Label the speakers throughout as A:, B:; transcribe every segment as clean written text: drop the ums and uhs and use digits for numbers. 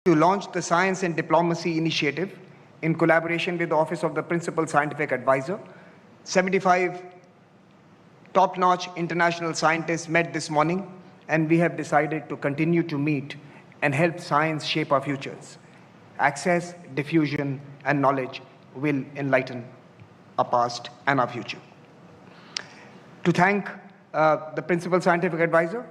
A: to launch the Science and Diplomacy Initiative in collaboration with the Office of the Principal Scientific Advisor. 75 top-notch international scientists met this morning, and we have decided to continue to meet and help science shape our futures. Access, diffusion, and knowledge will enlighten our past and our future. To thank the Principal Scientific Advisor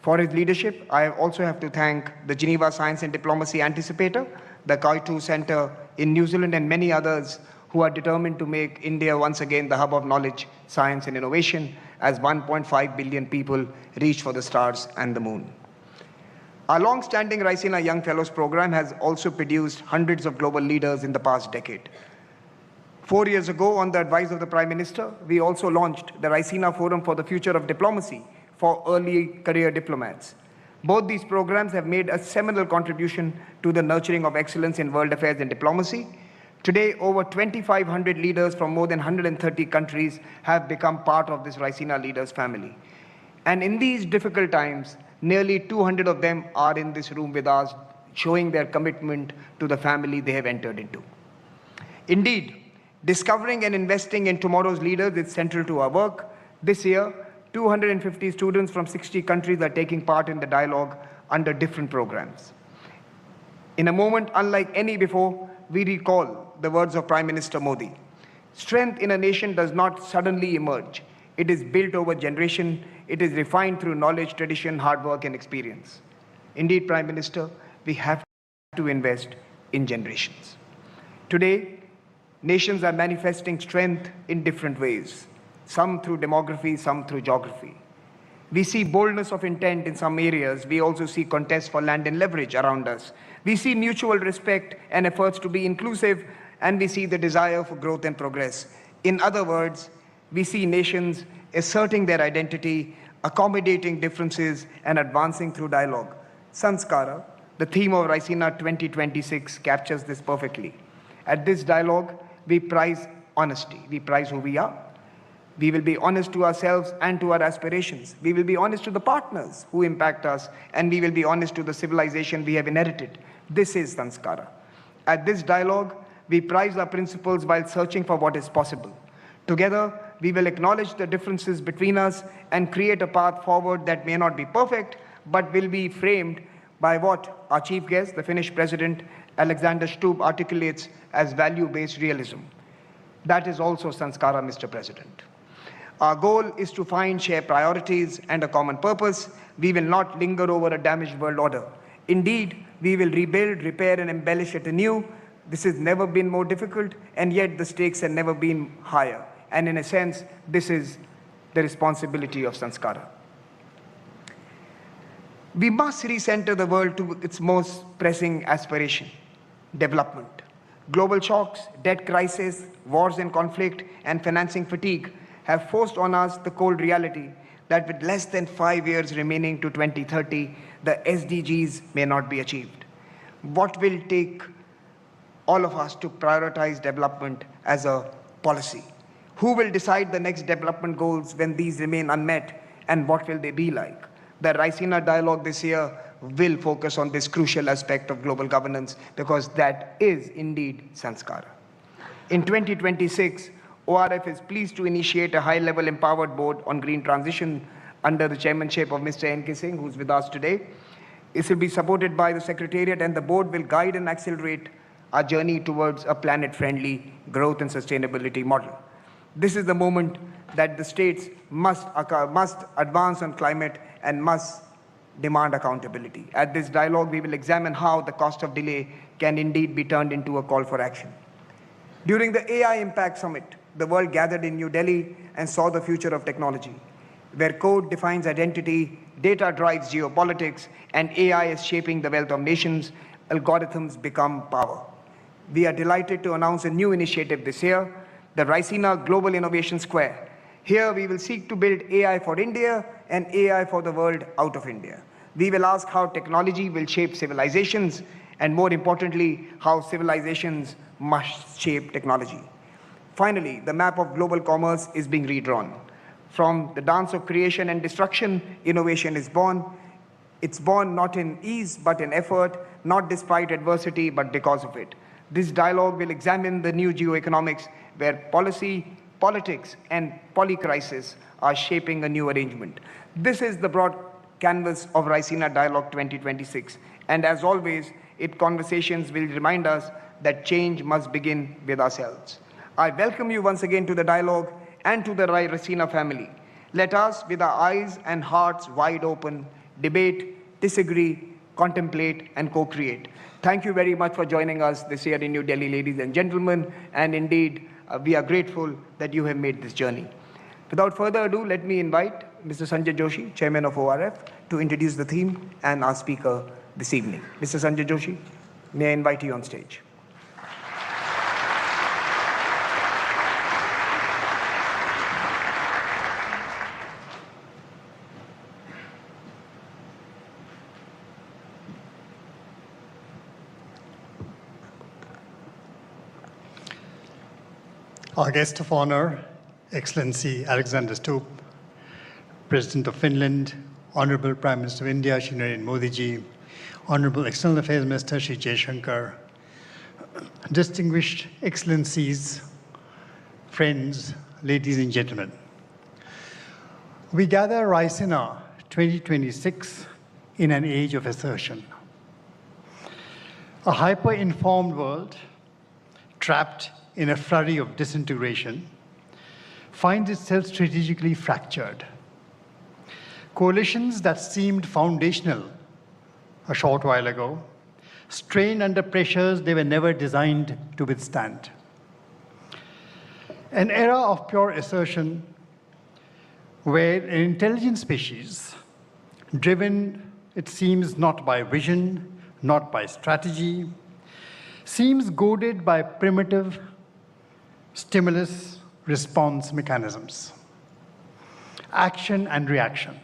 A: for his leadership, I also have to thank the Geneva Science and Diplomacy Anticipator, the Kaitu Center in New Zealand, and many others who are determined to make India once again the hub of knowledge, science, and innovation as 1.5 billion people reach for the stars and the moon. Our long-standing Raisina Young Fellows program has also produced hundreds of global leaders in the past decade. 4 years ago, on the advice of the Prime Minister, we also launched the Raisina Forum for the Future of Diplomacy for early career diplomats. Both these programs have made a seminal contribution to the nurturing of excellence in world affairs and diplomacy. Today, over 2,500 leaders from more than 130 countries have become part of this Raisina Leaders family. And in these difficult times, nearly 200 of them are in this room with us, showing their commitment to the family they have entered into. Indeed, discovering and investing in tomorrow's leaders is central to our work. This year, 250 students from 60 countries are taking part in the dialogue under different programs. In a moment unlike any before, we recall the words of Prime Minister Modi. Strength in a nation does not suddenly emerge. It is built over generation. It is refined through knowledge, tradition, hard work, and experience. Indeed, Prime Minister, we have to invest in generations. Today, nations are manifesting strength in different ways, some through demography, some through geography. We see boldness of intent in some areas. We also see contests for land and leverage around us. We see mutual respect and efforts to be inclusive, and we see the desire for growth and progress. In other words, we see nations asserting their identity, accommodating differences, and advancing through dialogue. Sanskara, the theme of Raisina 2026, captures this perfectly. At this dialogue, we prize honesty. We prize who we are. We will be honest to ourselves and to our aspirations. We will be honest to the partners who impact us, and we will be honest to the civilization we have inherited. This is Sanskara. At this dialogue, we prize our principles while searching for what is possible. Together, we will acknowledge the differences between us and create a path forward that may not be perfect, but will be framed by what our chief guest, the Finnish President Alexander Stubb, articulates as value-based realism. That is also Sanskara, Mr. President. Our goal is to find shared priorities and a common purpose. We will not linger over a damaged world order. Indeed, we will rebuild, repair, and embellish it anew. This has never been more difficult, and yet the stakes have never been higher. And in a sense, this is the responsibility of Sanskara. We must recenter the world to its most pressing aspiration, development. Global shocks, debt crisis, wars and conflict, and financing fatigue have forced on us the cold reality that with less than 5 years remaining to 2030, the SDGs may not be achieved. What will take all of us to prioritize development as a policy? Who will decide the next development goals when these remain unmet, and what will they be like? The Raisina dialogue this year will focus on this crucial aspect of global governance, because that is indeed Sanskara. In 2026, ORF is pleased to initiate a high-level empowered board on green transition under the chairmanship of Mr. N.K. Singh, who's with us today. This will be supported by the Secretariat, and the board will guide and accelerate our journey towards a planet-friendly growth and sustainability model. This is the moment that the states must advance on climate and must demand accountability. At this dialogue, we will examine how the cost of delay can indeed be turned into a call for action. During the AI Impact Summit, the world gathered in New Delhi and saw the future of technology, where code defines identity, data drives geopolitics, and AI is shaping the wealth of nations. Algorithms become power. We are delighted to announce a new initiative this year, the Raisina Global Innovation Square. Here we will seek to build AI for India and AI for the world out of India. We will ask how technology will shape civilizations, and more importantly, how civilizations must shape technology. Finally, the map of global commerce is being redrawn. From the dance of creation and destruction, innovation is born. It's born not in ease, but in effort, not despite adversity, but because of it. This dialogue will examine the new geoeconomics where policy, politics, and polycrisis are shaping a new arrangement. This is the broad canvas of Raisina Dialogue 2026. And as always, its conversations will remind us that change must begin with ourselves. I welcome you once again to the dialogue and to the Raisina family. Let us, with our eyes and hearts wide open, debate, disagree, contemplate, and co-create. Thank you very much for joining us this year in New Delhi, ladies and gentlemen. And indeed, we are grateful that you have made this journey. Without further ado, let me invite Mr. Sanjay Joshi, Chairman of ORF, to introduce the theme and our speaker this evening. Mr. Sanjay Joshi, may I invite you on stage.
B: Our guest of honor, Excellency Alexander Stubb, President of Finland, Honorable Prime Minister of India, Shri Narendra Modi ji, Honorable External Affairs Minister, Shri Jaishankar, distinguished Excellencies, friends, ladies and gentlemen. We gather Raisina 2026 in an age of assertion. A hyper-informed world, trapped in a flurry of disintegration, finds itself strategically fractured. Coalitions that seemed foundational a short while ago strain under pressures they were never designed to withstand. An era of pure assertion where an intelligent species, driven, it seems, not by vision, not by strategy, seems goaded by primitive stimulus response mechanisms, action and reaction,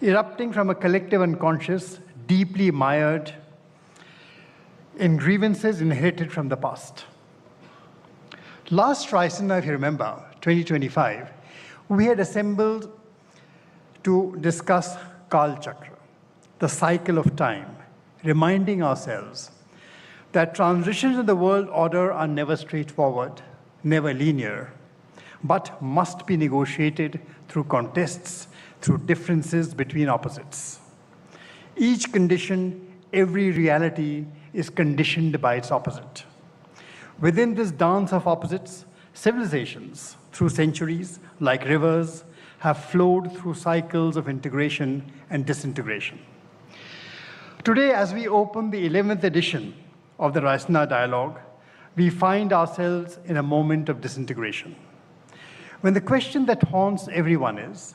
B: erupting from a collective unconscious, deeply mired in grievances inherited from the past. Last Raisina, if you remember, 2025, we had assembled to discuss Kal Chakra, the cycle of time, reminding ourselves that transitions in the world order are never straightforward, never linear, but must be negotiated through contests, through differences between opposites. Each condition, every reality is conditioned by its opposite. Within this dance of opposites, civilizations, through centuries, like rivers, have flowed through cycles of integration and disintegration. Today, as we open the 11th edition of the Raisina Dialogue, we find ourselves in a moment of disintegration. When the question that haunts everyone is,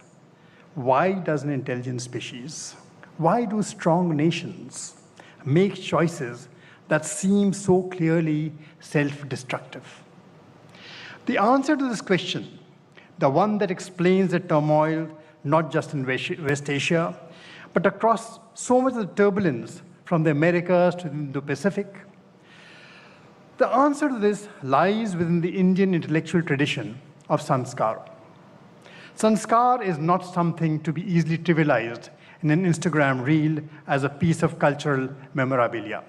B: why does an intelligent species, why do strong nations make choices that seem so clearly self-destructive? The answer to this question, the one that explains the turmoil not just in West Asia, but across so much of the turbulence from the Americas to the Indo-Pacific, the answer to this lies within the Indian intellectual tradition of sanskar. Sanskar is not something to be easily trivialized in an Instagram reel as a piece of cultural memorabilia.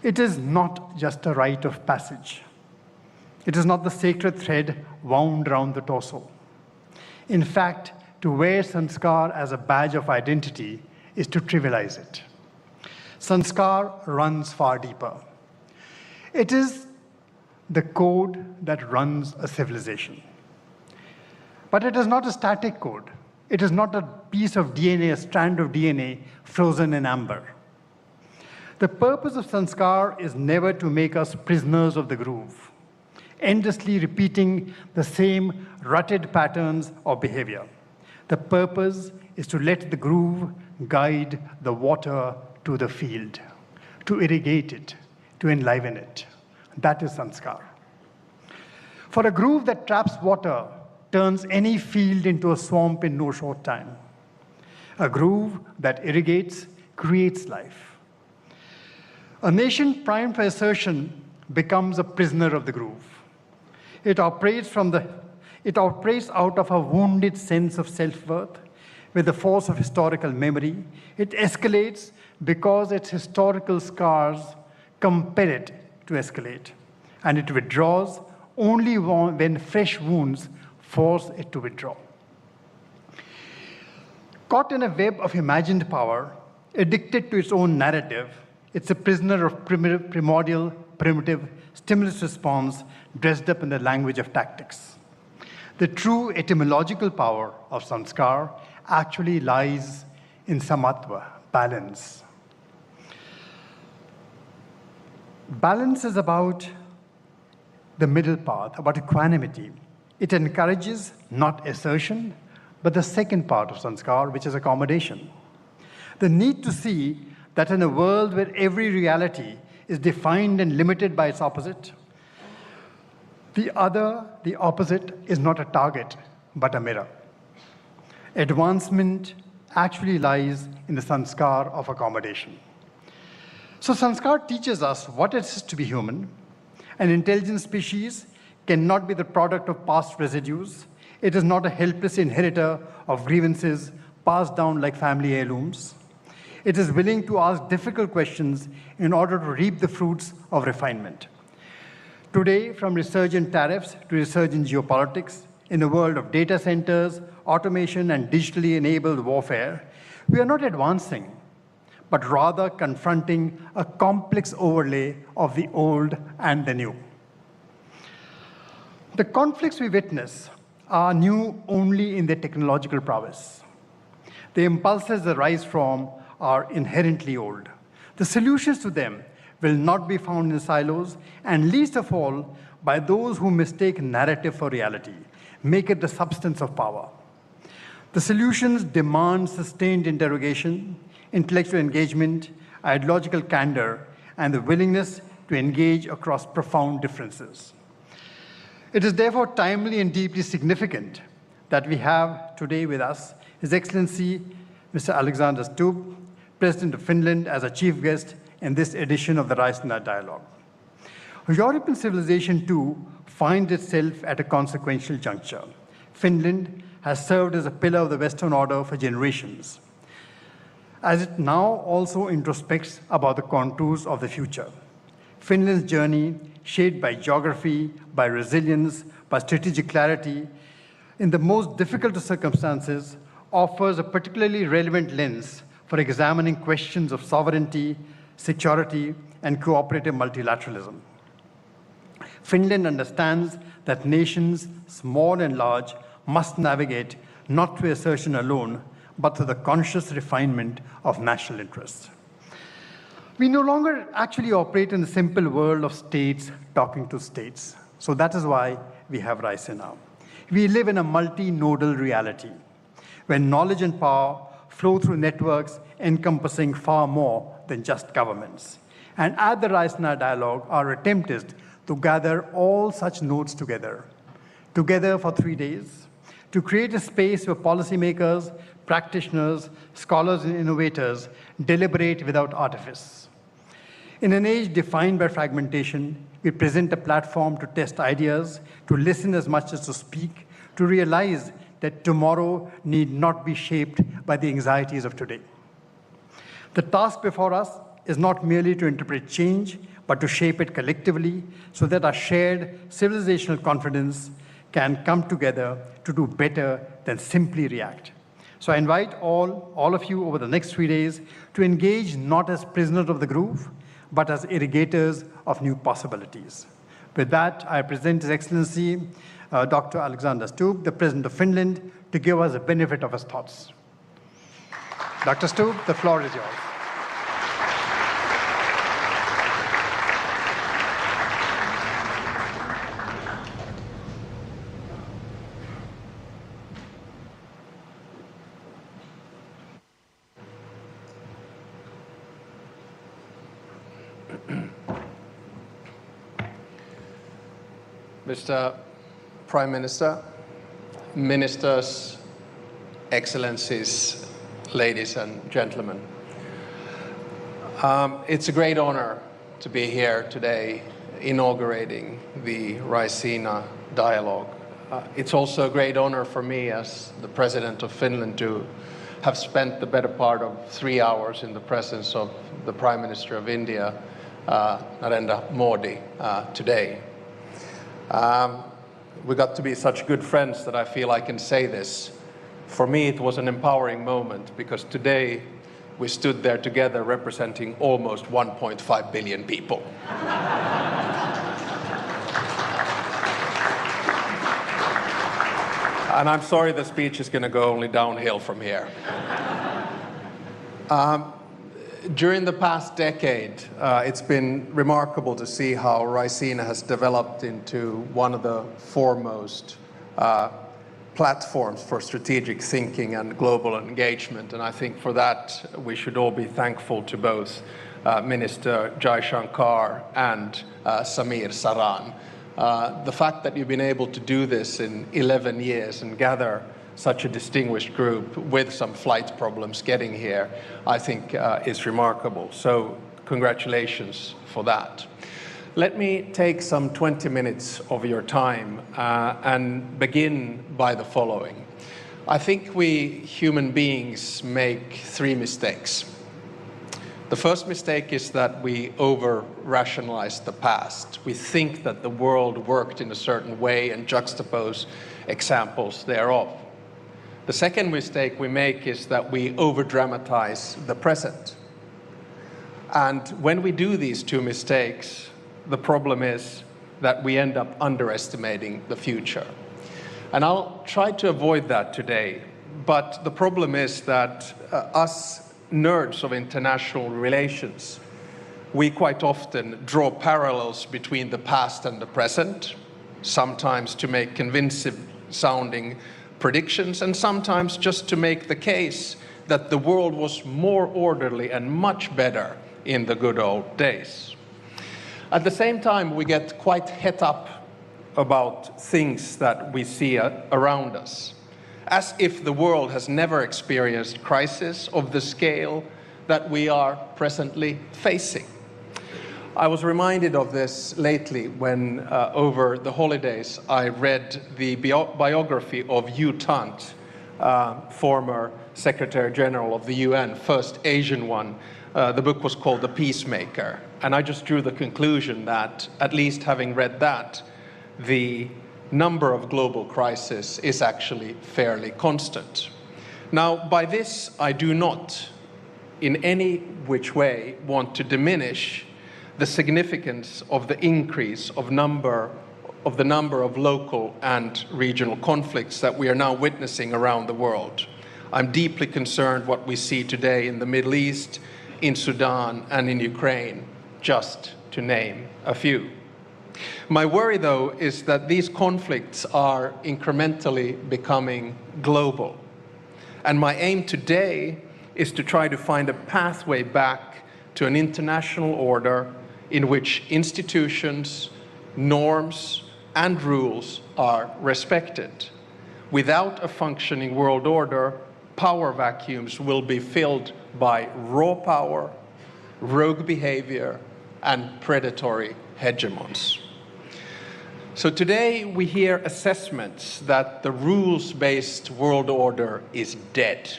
B: It is not just a rite of passage. It is not the sacred thread wound around the torso. In fact, to wear sanskar as a badge of identity is to trivialize it. Sanskar runs far deeper. It is the code that runs a civilization. But it is not a static code. It is not a piece of DNA, a strand of DNA frozen in amber. The purpose of sanskar is never to make us prisoners of the groove, endlessly repeating the same rutted patterns of behavior. The purpose is to let the groove guide the water to the field, to irrigate it, to enliven it. That is sanskar. For a groove that traps water turns any field into a swamp in no short time. A groove that irrigates creates life. A nation primed for assertion becomes a prisoner of the groove. It operates out of a wounded sense of self-worth, with the force of historical memory. It escalates because its historical scars compel it to escalate. And it withdraws only when fresh wounds force it to withdraw. Caught in a web of imagined power, addicted to its own narrative, it's a prisoner of primitive stimulus response dressed up in the language of tactics. The true etymological power of sanskar actually lies in samatva, balance. Balance is about the middle path, about equanimity. It encourages not assertion, but the second part of sanskar, which is accommodation. The need to see that in a world where every reality is defined and limited by its opposite, the opposite, is not a target, but a mirror. Advancement actually lies in the sanskar of accommodation. So sanskar teaches us what it is to be human. An intelligent species cannot be the product of past residues. It is not a helpless inheritor of grievances passed down like family heirlooms. It is willing to ask difficult questions in order to reap the fruits of refinement. Today, from resurgent tariffs to resurgent geopolitics, in a world of data centers, automation, and digitally enabled warfare, we are not advancing, but rather confronting a complex overlay of the old and the new. The conflicts we witness are new only in their technological prowess. The impulses that rise from are inherently old. The solutions to them will not be found in silos, and least of all by those who mistake narrative for reality, make it the substance of power. The solutions demand sustained interrogation, intellectual engagement, ideological candor, and the willingness to engage across profound differences. It is therefore timely and deeply significant that we have today with us His Excellency Mr. Alexander Stubb, President of Finland, as a chief guest in this edition of the Raisina Dialogue. European civilization, too, finds itself at a consequential juncture. Finland has served as a pillar of the Western order for generations, as it now also introspects about the contours of the future. Finland's journey, shaped by geography, by resilience, by strategic clarity, in the most difficult of circumstances, offers a particularly relevant lens for examining questions of sovereignty, security, and cooperative multilateralism. Finland understands that nations, small and large, must navigate not through assertion alone, but through the conscious refinement of national interests. We no longer actually operate in the simple world of states talking to states. So that is why we have Raisina. We live in a multi-nodal reality, where knowledge and power flow through networks encompassing far more than just governments. And at the Raisina Dialogue, our attempt is to gather all such nodes together for 3 days, to create a space where policymakers, practitioners, scholars, and innovators deliberate without artifice. In an age defined by fragmentation, we present a platform to test ideas, to listen as much as to speak, to realize that tomorrow need not be shaped by the anxieties of today. The task before us is not merely to interpret change, but to shape it collectively so that our shared civilizational confidence can come together to do better than simply react. So I invite all of you over the next 3 days to engage not as prisoners of the groove, but as irrigators of new possibilities. With that, I present His Excellency Dr. Alexander Stubb, the President of Finland, to give us the benefit of his thoughts. Dr. Stubb, the floor is yours.
C: Mr. Prime Minister, Ministers, Excellencies, ladies and gentlemen. It's a great honor to be here today inaugurating the Raisina Dialogue. It's also a great honor for me as the President of Finland to have spent the better part of 3 hours in the presence of the Prime Minister of India, Narendra Modi, today. We got to be such good friends that I feel I can say this. For me, it was an empowering moment because today we stood there together representing almost 1.5 billion people. And I'm sorry the speech is going to go only downhill from here. During the past decade, it's been remarkable to see how Raisina has developed into one of the foremost platforms for strategic thinking and global engagement. And I think for that, we should all be thankful to both Minister Jai Shankar and Samir Saran. The fact that you've been able to do this in 11 years and gather such a distinguished group with some flight problems getting here, I think is remarkable. So congratulations for that. Let me take some 20 minutes of your time and begin by the following. I think we human beings make 3 mistakes. The first mistake is that we over-rationalize the past. We think that the world worked in a certain way and juxtapose examples thereof. The second mistake we make is that we over-dramatize the present. And when we do these 2 mistakes, the problem is that we end up underestimating the future. And I'll try to avoid that today. But the problem is that us nerds of international relations, we quite often draw parallels between the past and the present, sometimes to make convincing sounding predictions, and sometimes just to make the case that the world was more orderly and much better in the good old days. At the same time, we get quite het up about things that we see around us, as if the world has never experienced crisis of the scale that we are presently facing. I was reminded of this lately when, over the holidays, I read the biography of U Thant, former Secretary General of the UN, first Asian one. The book was called The Peacemaker. And I just drew the conclusion that, at least having read that, the number of global crises is actually fairly constant. Now, by this, I do not, in any which way, want to diminish the significance of the increase of the number of local and regional conflicts that we are now witnessing around the world. I'm deeply concerned what we see today in the Middle East, in Sudan, and in Ukraine, just to name a few. My worry, though, is that these conflicts are incrementally becoming global. And my aim today is to try to find a pathway back to an international order in which institutions, norms, and rules are respected. Without a functioning world order, power vacuums will be filled by raw power, rogue behavior, and predatory hegemons. So today we hear assessments that the rules-based world order is dead,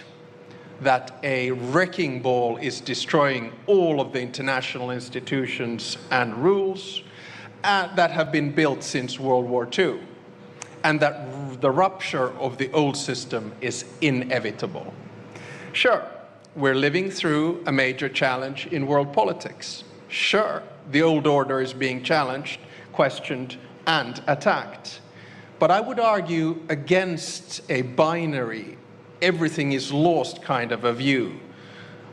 C: that a wrecking ball is destroying all of the international institutions and rules that have been built since World War II, and that the rupture of the old system is inevitable. Sure, we're living through a major challenge in world politics. Sure, the old order is being challenged, questioned, and attacked. But I would argue against a binary, everything is lost kind of a view.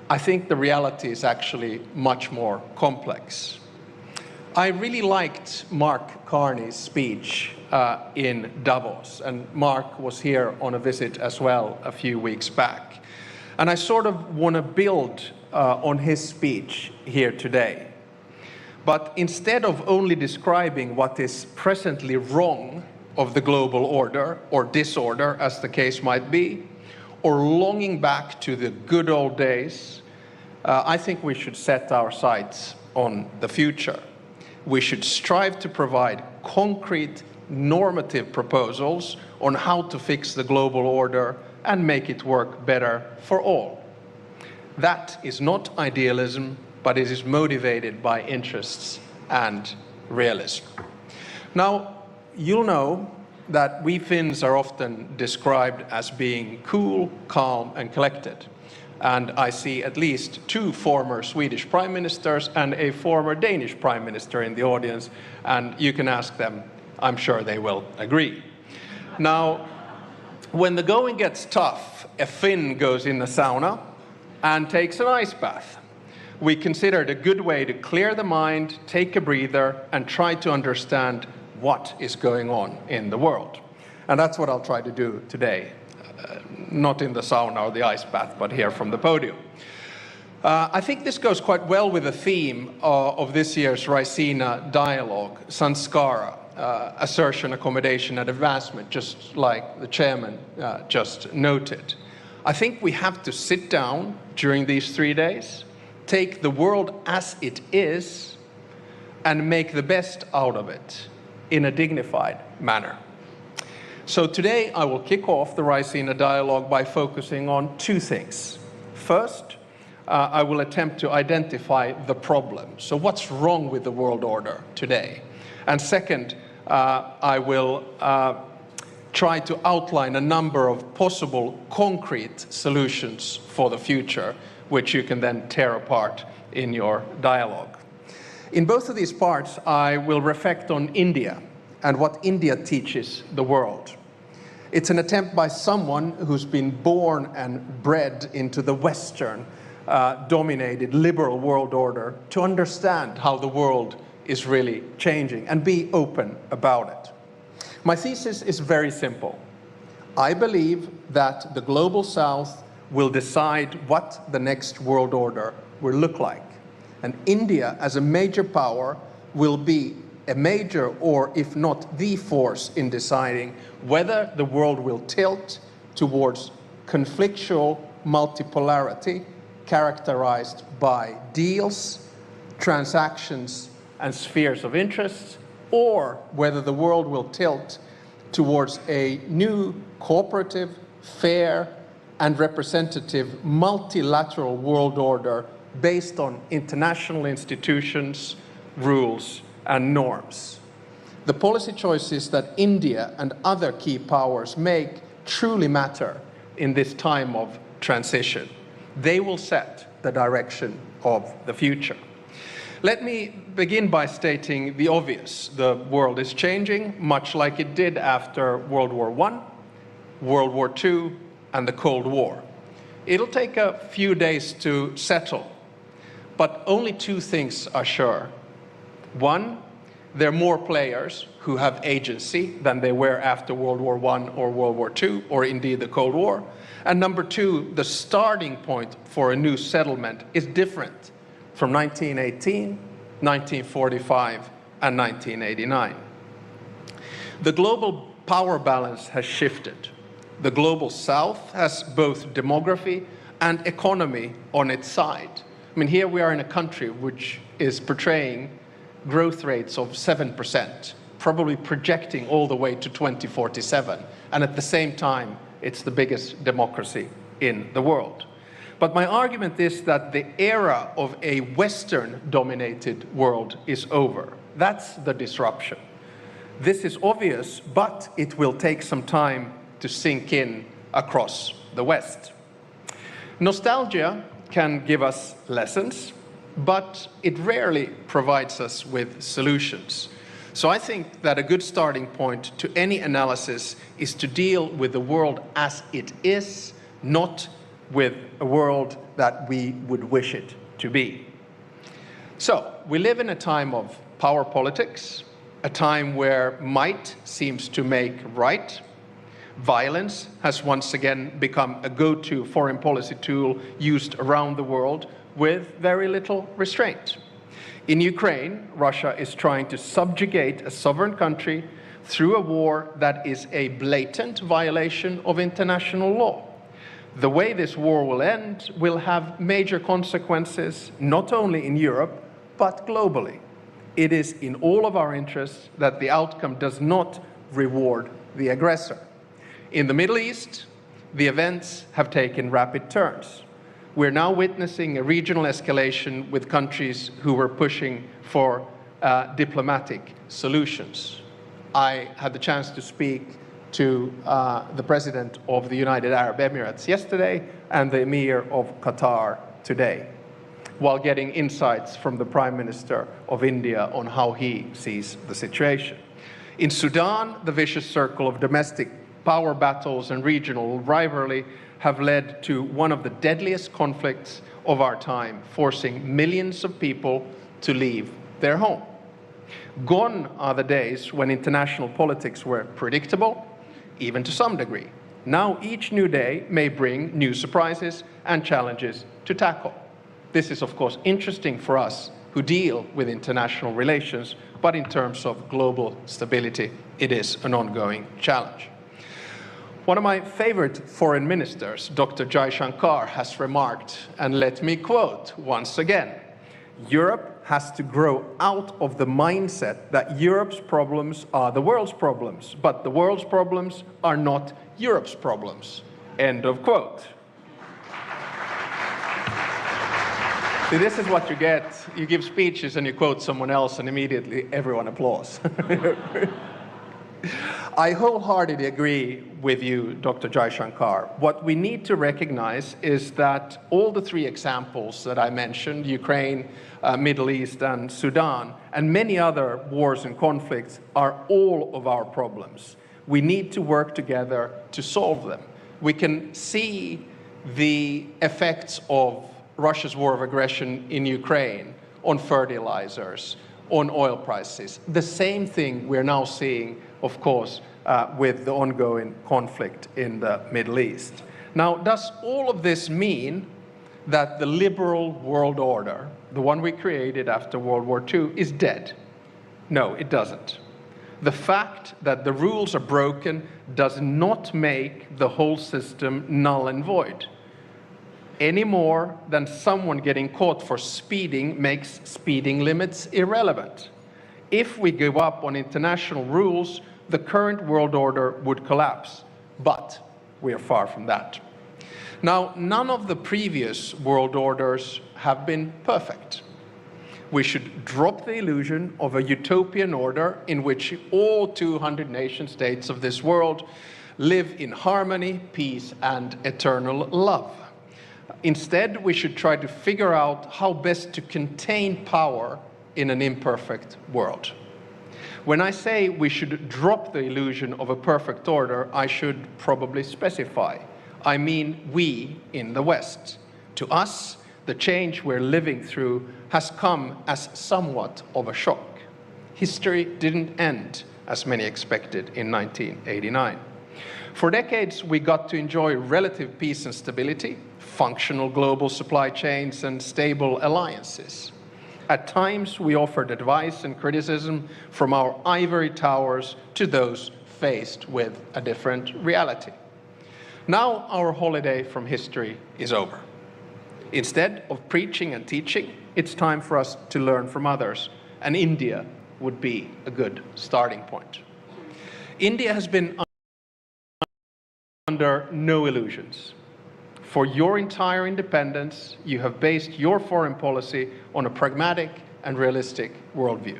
C: I think the reality is actually much more complex. I really liked Mark Carney's speech in Davos, and Mark was here on a visit as well a few weeks back. And I sort of want to build on his speech here today. But instead of only describing what is presently wrong of the global order, or disorder as the case might be, or longing back to the good old days, I think we should set our sights on the future. We should strive to provide concrete normative proposals on how to fix the global order and make it work better for all. That is not idealism, but it is motivated by interests and realism. Now, you'll know that we Finns are often described as being cool, calm, and collected. And I see at least 2 former Swedish prime ministers and a former Danish prime minister in the audience, and you can ask them, I'm sure they will agree. Now, when the going gets tough, a Finn goes in the sauna and takes an ice bath. We consider it a good way to clear the mind, take a breather, and try to understand what is going on in the world. And that's what I'll try to do today. Not in the sauna or the ice bath, but here from the podium. I think this goes quite well with the theme of this year's Raisina dialogue, Sanskara, assertion, accommodation, and advancement, just like the chairman just noted. I think we have to sit down during these 3 days, take the world as it is, and make the best out of it in a dignified manner. So today I will kick off the Raisina dialogue by focusing on 2 things. First, I will attempt to identify the problem. So what's wrong with the world order today? And second, I will try to outline a number of possible concrete solutions for the future, which you can then tear apart in your dialogue. In both of these parts, I will reflect on India and what India teaches the world. It's an attempt by someone who's been born and bred into the Western dominated liberal world order to understand how the world is really changing and be open about it. My thesis is very simple. I believe that the global South will decide what the next world order will look like. And India, as a major power, will be a major, or if not the force in deciding whether the world will tilt towards conflictual multipolarity characterized by deals, transactions, and spheres of interest, or whether the world will tilt towards a new cooperative, fair, and representative multilateral world order based on international institutions, rules, and norms. The policy choices that India and other key powers make truly matter in this time of transition. They will set the direction of the future. Let me begin by stating the obvious. The world is changing, much like it did after World War I, World War II, and the Cold War. It'll take a few days to settle, but only 2 things are sure. One, there are more players who have agency than they were after World War I or World War II, or indeed the Cold War. And number 2, the starting point for a new settlement is different from 1918, 1945, and 1989. The global power balance has shifted. The global South has both demography and economy on its side. I mean, here we are in a country which is portraying growth rates of 7%, probably projecting all the way to 2047. And at the same time, it's the biggest democracy in the world. But my argument is that the era of a Western-dominated world is over. That's the disruption. This is obvious, but it will take some time to sink in across the West. Nostalgia can give us lessons, but it rarely provides us with solutions. So I think that a good starting point to any analysis is to deal with the world as it is, not with a world that we would wish it to be. So we live in a time of power politics, a time where might seems to make right. Violence has once again become a go-to foreign policy tool used around the world with very little restraint. In Ukraine, Russia is trying to subjugate a sovereign country through a war that is a blatant violation of international law. The way this war will end will have major consequences, not only in Europe, but globally. It is in all of our interests that the outcome does not reward the aggressor. In the Middle East, the events have taken rapid turns. We're now witnessing a regional escalation with countries who were pushing for diplomatic solutions. I had the chance to speak to the President of the United Arab Emirates yesterday and the Emir of Qatar today, while getting insights from the Prime Minister of India on how he sees the situation. In Sudan, the vicious circle of domestic power battles and regional rivalry have led to one of the deadliest conflicts of our time, forcing millions of people to leave their home. Gone are the days when international politics were predictable, even to some degree. Now each new day may bring new surprises and challenges to tackle. This is, of course, interesting for us who deal with international relations, but in terms of global stability, it is an ongoing challenge. One of my favorite foreign ministers, Dr. Jaishankar, has remarked, and let me quote once again, "Europe has to grow out of the mindset that Europe's problems are the world's problems, but the world's problems are not Europe's problems." End of quote. See, this is what you get. You give speeches and you quote someone else and immediately everyone applauds. I wholeheartedly agree with you, Dr. Jaishankar. What we need to recognize is that all the three examples that I mentioned, Ukraine, Middle East, and Sudan, and many other wars and conflicts, are all of our problems. We need to work together to solve them. We can see the effects of Russia's war of aggression in Ukraine on fertilizers, on oil prices. The same thing we're now seeing, of course, with the ongoing conflict in the Middle East. Now, does all of this mean that the liberal world order, the one we created after World War II, is dead? No, it doesn't. The fact that the rules are broken does not make the whole system null and void, any more than someone getting caught for speeding makes speeding limits irrelevant. If we give up on international rules, the current world order would collapse, but we are far from that. Now, none of the previous world orders have been perfect. We should drop the illusion of a utopian order in which all 200 nation states of this world live in harmony, peace, and eternal love. Instead, we should try to figure out how best to contain power in an imperfect world. When I say we should drop the illusion of a perfect order, I should probably specify. I mean we in the West. To us, the change we're living through has come as somewhat of a shock. History didn't end as many expected in 1989. For decades, we got to enjoy relative peace and stability, functional global supply chains, and stable alliances. At times, we offered advice and criticism from our ivory towers to those faced with a different reality. Now, our holiday from history is over. Instead of preaching and teaching, it's time for us to learn from others, and India would be a good starting point. India has been under no illusions. For your entire independence, you have based your foreign policy on a pragmatic and realistic worldview.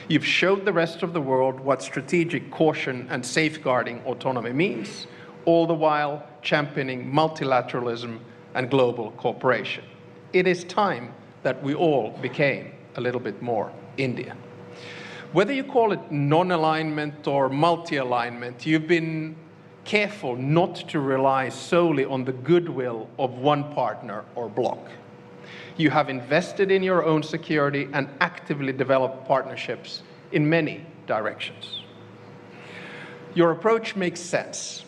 C: You've showed the rest of the world what strategic caution and safeguarding autonomy means, all the while championing multilateralism and global cooperation. It is time that we all became a little bit more India. Whether you call it non-alignment or multi-alignment, you've been careful not to rely solely on the goodwill of one partner or bloc. You have invested in your own security and actively developed partnerships in many directions. Your approach makes sense.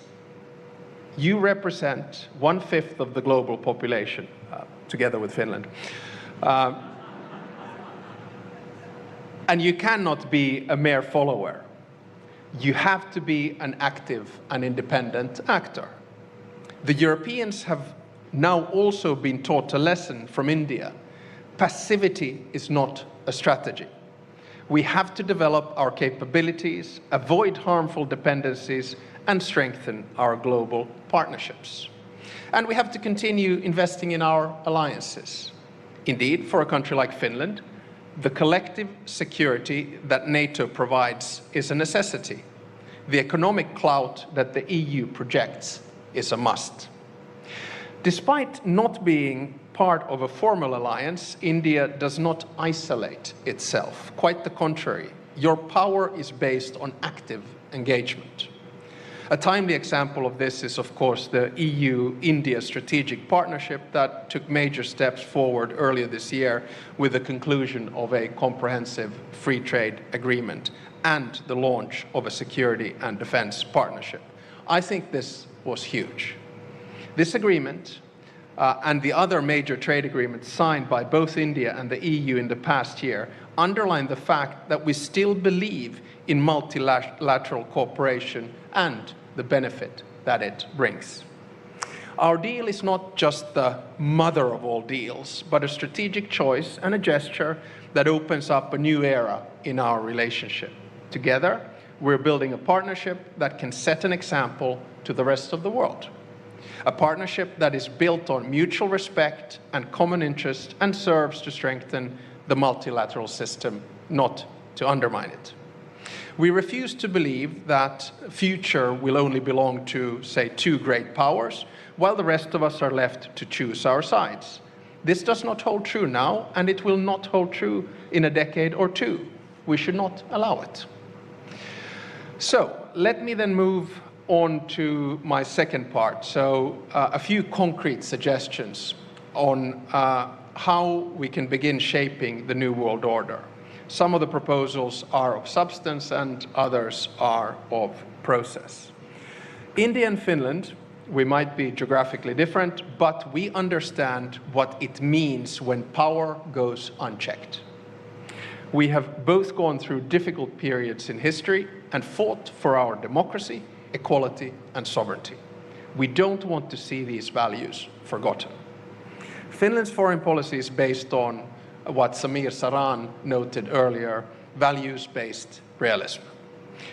C: You represent 1/5 of the global population, together with Finland. And you cannot be a mere follower. You have to be an active and independent actor. The Europeans have now also been taught a lesson from India. Passivity is not a strategy. We have to develop our capabilities, avoid harmful dependencies, and strengthen our global partnerships. And we have to continue investing in our alliances. Indeed, for a country like Finland, the collective security that NATO provides is a necessity. The economic clout that the EU projects is a must. Despite not being part of a formal alliance, India does not isolate itself. Quite the contrary. Your power is based on active engagement. A timely example of this is, of course, the EU-India strategic partnership that took major steps forward earlier this year with the conclusion of a comprehensive free trade agreement and the launch of a security and defense partnership. I think this was huge. This agreement and the other major trade agreements signed by both India and the EU in the past year underline the fact that we still believe in multilateral cooperation and the benefit that it brings. Our deal is not just the mother of all deals, but a strategic choice and a gesture that opens up a new era in our relationship. Together, we're building a partnership that can set an example to the rest of the world. A partnership that is built on mutual respect and common interest and serves to strengthen the multilateral system, not to undermine it. We refuse to believe that future will only belong to, say, two great powers, while the rest of us are left to choose our sides. This does not hold true now, and it will not hold true in a decade or two. We should not allow it. So, let me then move on to my second part. So, a few concrete suggestions on how we can begin shaping the new world order. Some of the proposals are of substance and others are of process. India and Finland, we might be geographically different, but we understand what it means when power goes unchecked. We have both gone through difficult periods in history and fought for our democracy, equality, and sovereignty. We don't want to see these values forgotten. Finland's foreign policy is based on what Samir Saran noted earlier, values-based realism.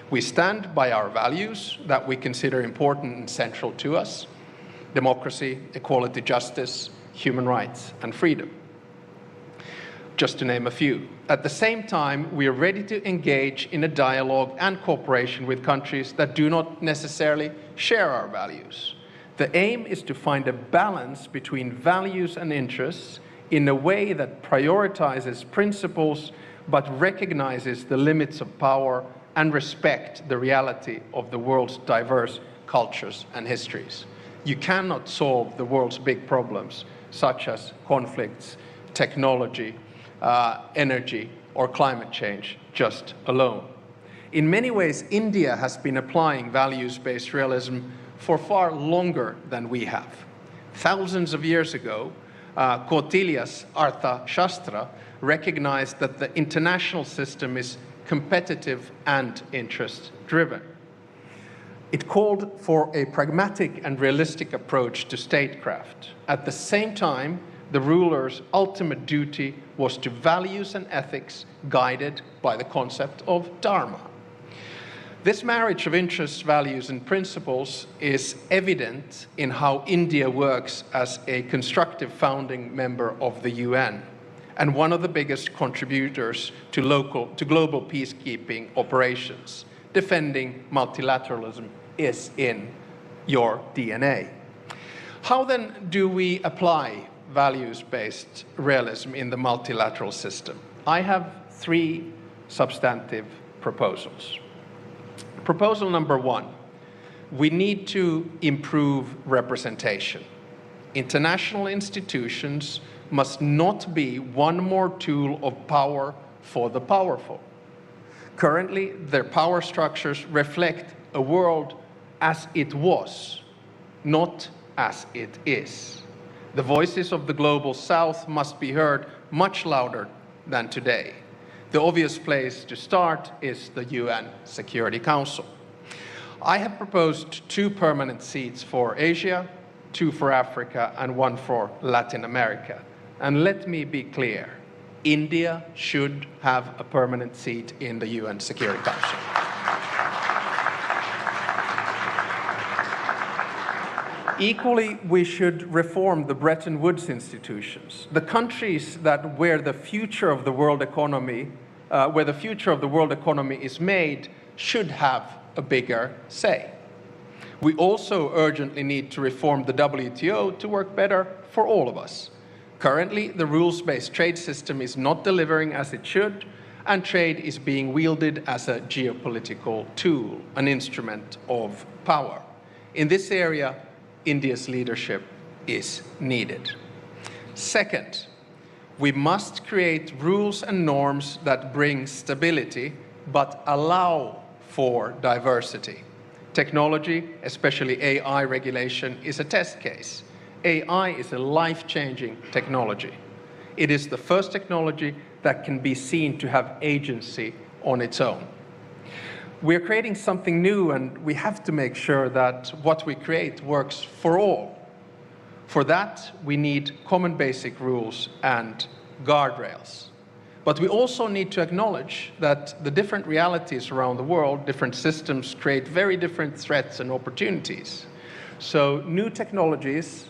C: We stand by our values that we consider important and central to us: democracy, equality, justice, human rights, and freedom, just to name a few. At the same time, we are ready to engage in a dialogue and cooperation with countries that do not necessarily share our values. The aim is to find a balance between values and interests in a way that prioritizes principles but recognizes the limits of power and respect the reality of the world's diverse cultures and histories. You cannot solve the world's big problems, such as conflicts, technology, energy, or climate change, just alone. In many ways, India has been applying values-based realism for far longer than we have. Thousands of years ago, Kautilya's Artha Shastra recognized that the international system is competitive and interest-driven. It called for a pragmatic and realistic approach to statecraft. At the same time, the ruler's ultimate duty was to values and ethics guided by the concept of dharma. This marriage of interests, values, and principles is evident in how India works as a constructive founding member of the UN and one of the biggest contributors to global peacekeeping operations. Defending multilateralism is in your DNA. How then do we apply values-based realism in the multilateral system? I have three substantive proposals. Proposal number one, we need to improve representation. International institutions must not be one more tool of power for the powerful. Currently, their power structures reflect a world as it was, not as it is. The voices of the global south must be heard much louder than today. The obvious place to start is the UN Security Council. I have proposed 2 permanent seats for Asia, 2 for Africa, and 1 for Latin America. And let me be clear, India should have a permanent seat in the UN Security Council. Equally, we should reform the Bretton Woods institutions. The countries where the future of the world economy, is made, should have a bigger say. We also urgently need to reform the WTO to work better for all of us. Currently, the rules-based trade system is not delivering as it should, and trade is being wielded as a geopolitical tool, an instrument of power. In this area, India's leadership is needed. Second, we must create rules and norms that bring stability, but allow for diversity. Technology, especially AI regulation, is a test case. AI is a life-changing technology. It is the first technology that can be seen to have agency on its own. We're creating something new, and we have to make sure that what we create works for all. For that, we need common basic rules and guardrails. But we also need to acknowledge that the different realities around the world, different systems, create very different threats and opportunities. So new technologies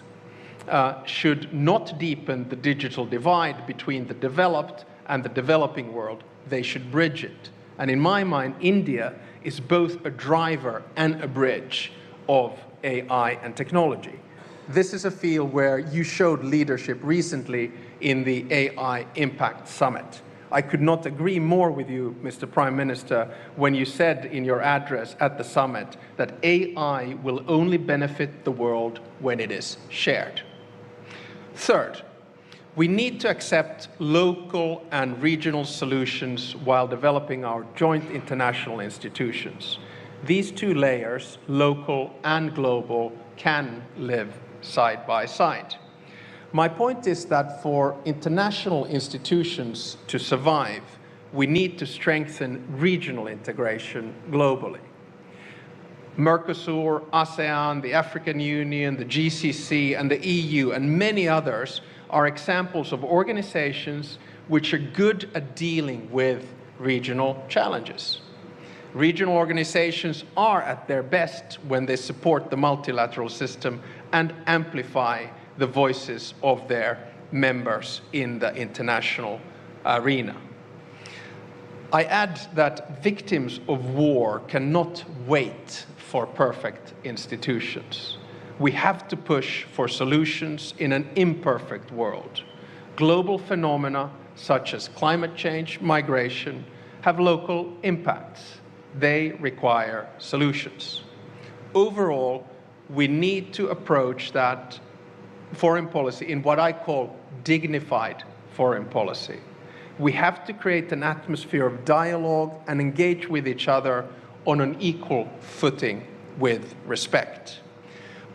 C: should not deepen the digital divide between the developed and the developing world. They should bridge it. And in my mind, India is both a driver and a bridge of AI and technology. This is a field where you showed leadership recently in the AI Impact Summit. I could not agree more with you, Mr. Prime Minister, when you said in your address at the summit that AI will only benefit the world when it is shared. Third, we need to accept local and regional solutions while developing our joint international institutions. These two layers, local and global, can live side by side. My point is that for international institutions to survive, we need to strengthen regional integration globally. Mercosur, ASEAN, the African Union, the GCC, and the EU, and many others are examples of organizations which are good at dealing with regional challenges. Regional organizations are at their best when they support the multilateral system and amplify the voices of their members in the international arena. I add that victims of war cannot wait for perfect institutions. We have to push for solutions in an imperfect world. Global phenomena such as climate change, migration, have local impacts. They require solutions. Overall, we need to approach that foreign policy in what I call dignified foreign policy. We have to create an atmosphere of dialogue and engage with each other on an equal footing with respect.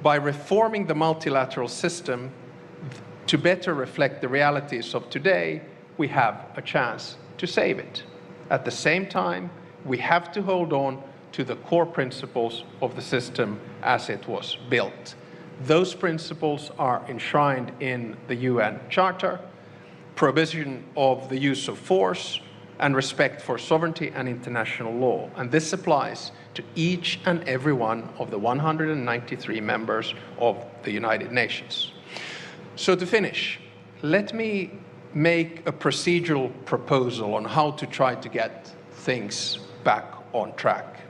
C: By reforming the multilateral system to better reflect the realities of today, we have a chance to save it. At the same time, we have to hold on to the core principles of the system as it was built. Those principles are enshrined in the UN Charter, prohibition of the use of force, and respect for sovereignty and international law. And this applies to each and every one of the 193 members of the United Nations. So to finish, let me make a procedural proposal on how to try to get things back on track.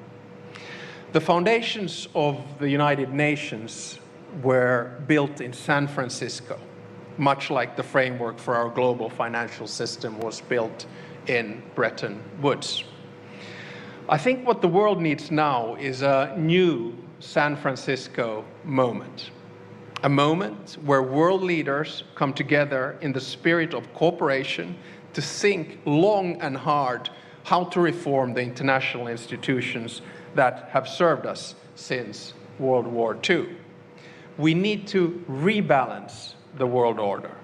C: The foundations of the United Nations were built in San Francisco, much like the framework for our global financial system was built in Bretton Woods. I think what the world needs now is a new San Francisco moment, a moment where world leaders come together in the spirit of cooperation to think long and hard how to reform the international institutions that have served us since World War II. We need to rebalance the world order.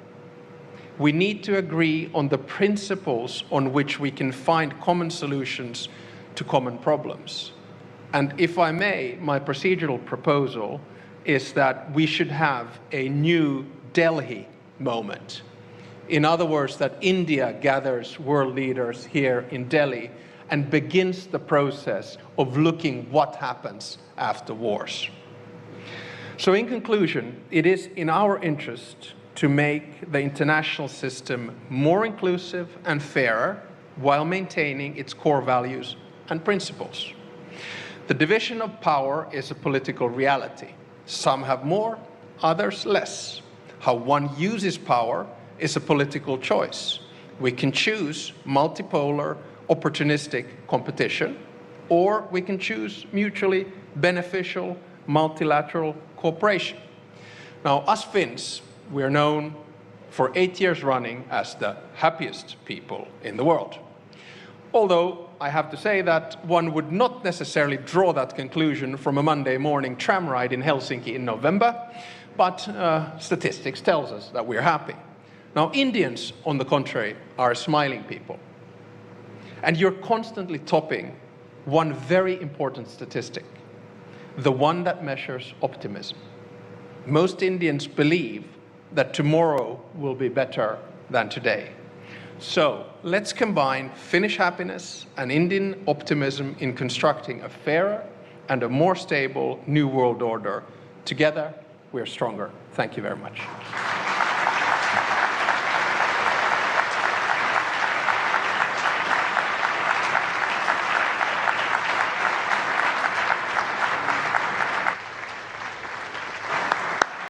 C: We need to agree on the principles on which we can find common solutions to common problems. And if I may, my procedural proposal is that we should have a new Delhi moment. In other words, that India gathers world leaders here in Delhi and begins the process of looking what happens after wars. So in conclusion, it is in our interest to make the international system more inclusive and fairer while maintaining its core values and principles. The division of power is a political reality. Some have more, others less. How one uses power is a political choice. We can choose multipolar, opportunistic competition, or we can choose mutually beneficial, multilateral cooperation. Now, us Finns, we're known for 8 years running as the happiest people in the world. Although I have to say that one would not necessarily draw that conclusion from a Monday morning tram ride in Helsinki in November, but statistics tells us that we're happy. Now, Indians, on the contrary, are smiling people. And you're constantly topping one very important statistic, the one that measures optimism. Most Indians believe that tomorrow will be better than today. So let's combine Finnish happiness and Indian optimism in constructing a fairer and a more stable new world order. Together, we're stronger. Thank you very much.